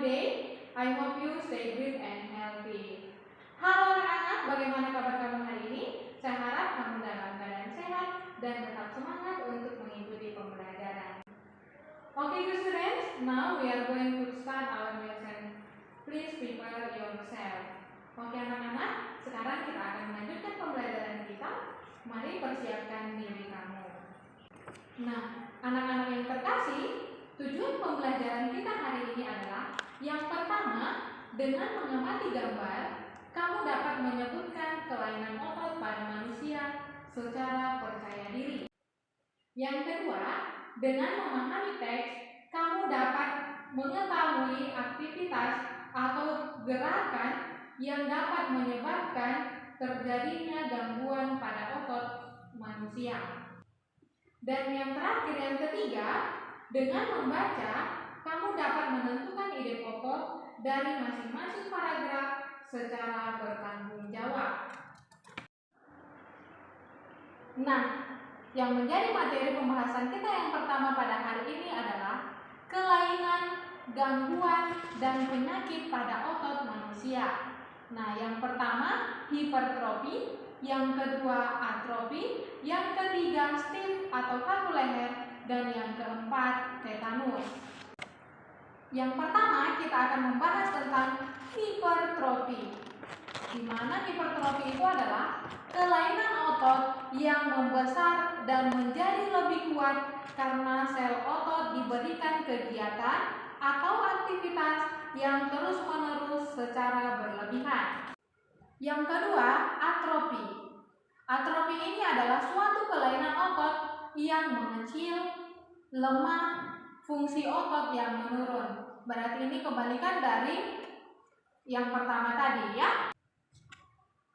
day. I hope you stay good and healthy. Halo anak-anak, bagaimana kabar kamu hari ini? Saya harap kamu dalam keadaan sehat dan tetap semangat untuk mengikuti pembelajaran. Okay, good students, now we are going to start our lesson. Please prepare yourself. Oke anak-anak, sekarang kita akan melanjutkan pembelajaran kita. Mari persiapkan diri kamu. Nah, anak-anak yang terkasih, tujuan pembelajaran kita hari ini adalah yang pertama, dengan mengamati gambar, kamu dapat menyebutkan kelainan otot pada manusia secara percaya diri. Yang kedua, dengan memahami teks, kamu dapat mengetahui aktivitas atau gerakan yang dapat menyebabkan terjadinya gangguan pada otot manusia. Dan yang terakhir, yang ketiga, dengan membaca, kamu dapat menentukan ide pokok dari masing-masing paragraf secara bertanggung jawab. Nah, yang menjadi materi pembahasan kita yang pertama pada hari ini adalah kelainan, gangguan, dan penyakit pada otot manusia. Nah, yang pertama hipertrofi, yang kedua atrofi, yang ketiga stiff atau kaku leher, dan yang keempat tetanus. Yang pertama kita akan membahas tentang hipertrofi. Di mana hipertrofi itu adalah kelainan otot yang membesar dan menjadi lebih kuat karena sel otot diberikan kegiatan atau aktivitas yang terus-menerus secara berlebihan. Yang kedua, atrofi. Atrofi ini adalah suatu kelainan otot yang mengecil, lemah, fungsi otot yang menurun. Berarti ini kebalikan dari yang pertama tadi ya.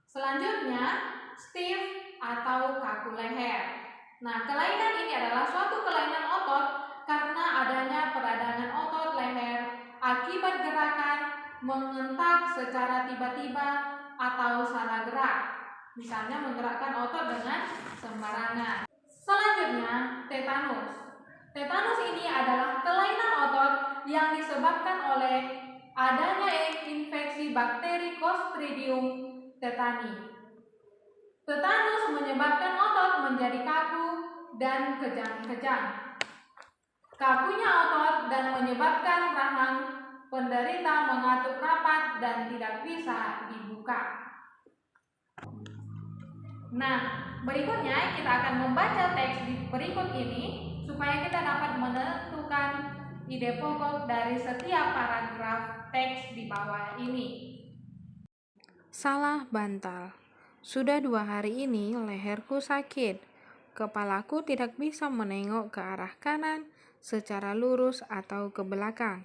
Selanjutnya, stiff atau kaku leher. Nah, kelainan ini adalah suatu kelainan otot karena adanya peradangan otot leher akibat gerakan mengentak secara tiba-tiba atau salah gerak. Misalnya menggerakkan otot dengan sembarangan. Selanjutnya, tetanus. Tetanus ini adalah kelainan otot yang disebabkan oleh adanya infeksi bakteri Clostridium tetani. Tetanus menyebabkan otot menjadi kaku dan kejang-kejang. Kakunya otot dan menyebabkan rahang penderita mengatuk rapat dan tidak bisa dibuka. Nah, berikutnya kita akan membaca teks di berikut ini supaya kita dapat menentukan ide pokok dari setiap paragraf teks di bawah ini. Salah bantal. Sudah 2 hari ini leherku sakit. Kepalaku tidak bisa menengok ke arah kanan secara lurus atau ke belakang.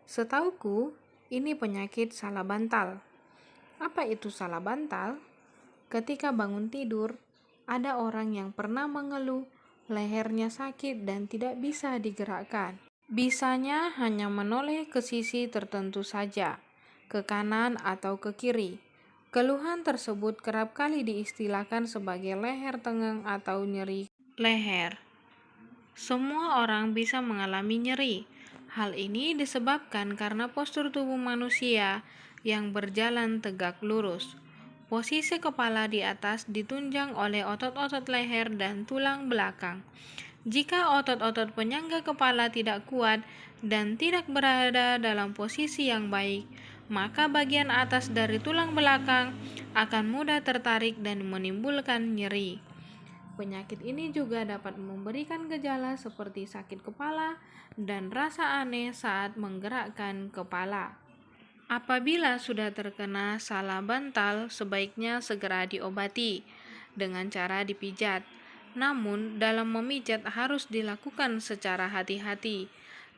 Setauku, ini penyakit salah bantal. Apa itu salah bantal? Ketika bangun tidur, ada orang yang pernah mengeluh lehernya sakit dan tidak bisa digerakkan. Bisanya hanya menoleh ke sisi tertentu saja, ke kanan atau ke kiri. Keluhan tersebut kerap kali diistilahkan sebagai leher tengeng atau nyeri leher. Semua orang bisa mengalami nyeri. Hal ini disebabkan karena postur tubuh manusia yang berjalan tegak lurus. Posisi kepala di atas ditunjang oleh otot-otot leher dan tulang belakang. Jika otot-otot penyangga kepala tidak kuat dan tidak berada dalam posisi yang baik, maka bagian atas dari tulang belakang akan mudah tertarik dan menimbulkan nyeri. Penyakit ini juga dapat memberikan gejala seperti sakit kepala dan rasa aneh saat menggerakkan kepala. Apabila sudah terkena salah bantal, sebaiknya segera diobati dengan cara dipijat. Namun, dalam memijat harus dilakukan secara hati-hati.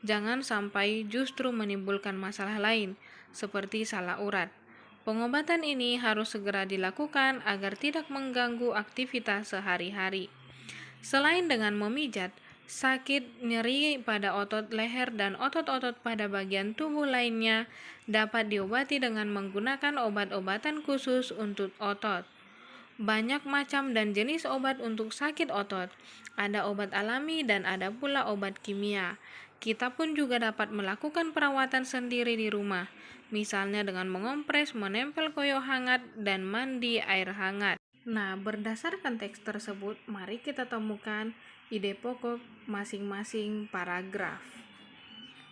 Jangan sampai justru menimbulkan masalah lain, seperti salah urat. Pengobatan ini harus segera dilakukan agar tidak mengganggu aktivitas sehari-hari. Selain dengan memijat, sakit nyeri pada otot leher dan otot-otot pada bagian tubuh lainnya dapat diobati dengan menggunakan obat-obatan khusus untuk otot. Banyak macam dan jenis obat untuk sakit otot. Ada obat alami dan ada pula obat kimia. Kita pun juga dapat melakukan perawatan sendiri di rumah, misalnya dengan mengompres, menempel koyo hangat, dan mandi air hangat. Nah, berdasarkan teks tersebut, mari kita temukan ide pokok masing-masing paragraf.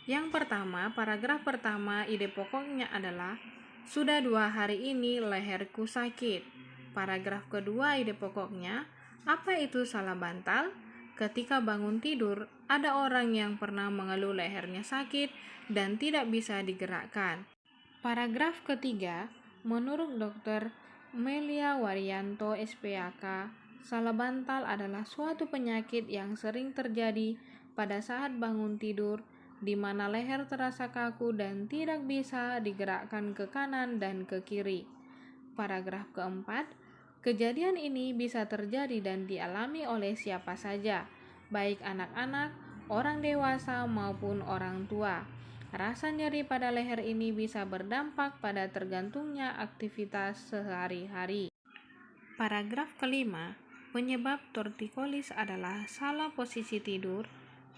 Yang pertama, paragraf pertama, ide pokoknya adalah sudah 2 hari ini leherku sakit. Paragraf kedua, ide pokoknya, apa itu salah bantal? Ketika bangun tidur, ada orang yang pernah mengeluh lehernya sakit dan tidak bisa digerakkan. Paragraf ketiga, menurut Dr. Melia Waryanto SPAK, salah bantal adalah suatu penyakit yang sering terjadi pada saat bangun tidur, di mana leher terasa kaku dan tidak bisa digerakkan ke kanan dan ke kiri. Paragraf keempat, kejadian ini bisa terjadi dan dialami oleh siapa saja, baik anak-anak, orang dewasa, maupun orang tua. Rasa nyeri pada leher ini bisa berdampak pada tergantungnya aktivitas sehari-hari. Paragraf kelima, penyebab tortikolis adalah salah posisi tidur,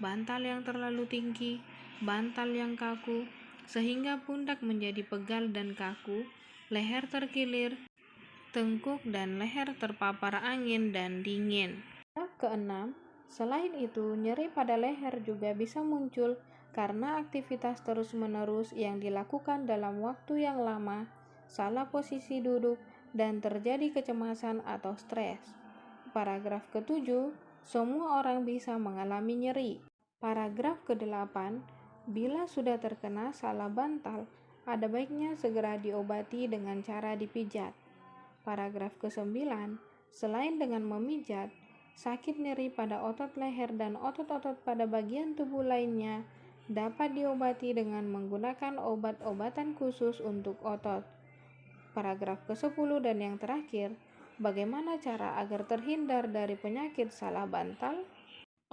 bantal yang terlalu tinggi, bantal yang kaku, sehingga pundak menjadi pegal dan kaku, leher terkilir, tengkuk dan leher terpapar angin dan dingin. Paragraf keenam, selain itu, nyeri pada leher juga bisa muncul karena aktivitas terus-menerus yang dilakukan dalam waktu yang lama, salah posisi duduk, dan terjadi kecemasan atau stres. Paragraf ketujuh, semua orang bisa mengalami nyeri. Paragraf ke-8, bila sudah terkena salah bantal, ada baiknya segera diobati dengan cara dipijat. Paragraf ke-9, selain dengan memijat, sakit nyeri pada otot leher dan otot-otot pada bagian tubuh lainnya dapat diobati dengan menggunakan obat-obatan khusus untuk otot. Paragraf ke-10 dan yang terakhir, bagaimana cara agar terhindar dari penyakit salah bantal?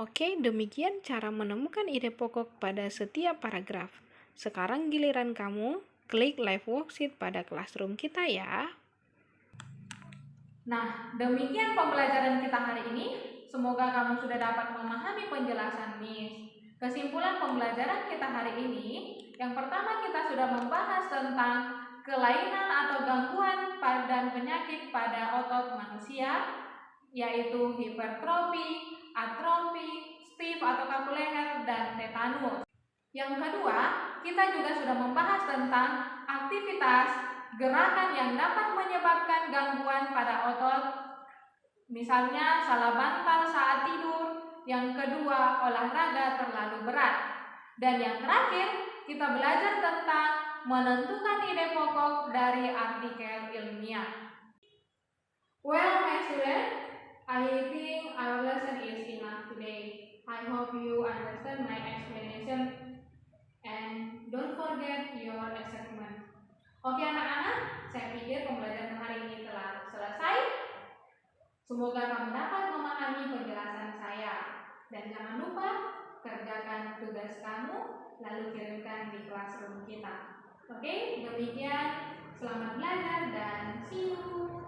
Oke, demikian cara menemukan ide pokok pada setiap paragraf. Sekarang giliran kamu, klik live worksheet pada Classroom kita ya. Nah, demikian pembelajaran kita hari ini. Semoga kamu sudah dapat memahami penjelasan Miss. Kesimpulan pembelajaran kita hari ini, yang pertama kita sudah membahas tentang kelainan atau gangguan dan penyakit pada otot manusia, yaitu hipertrofi, atrofi, stiff atau kaku leher, dan tetanus. Yang kedua, kita juga sudah membahas tentang aktivitas gerakan yang dapat menyebabkan gangguan pada otot, misalnya salah bantal saat tidur. Yang kedua, olahraga terlalu berat. Dan yang terakhir, kita belajar tentang menentukan ide pokok dari artikel ilmiah. Well, my students, I think our lesson is enough today. I hope you understand my explanation and don't forget your assessment. Oke anak-anak, saya pikir pembelajaran hari ini telah selesai. Semoga kamu dapat memahami penjelasan saya. Dan jangan lupa kerjakan tugas kamu, lalu kirimkan di Classroom kita. Oke, demikian. Selamat belajar dan see you.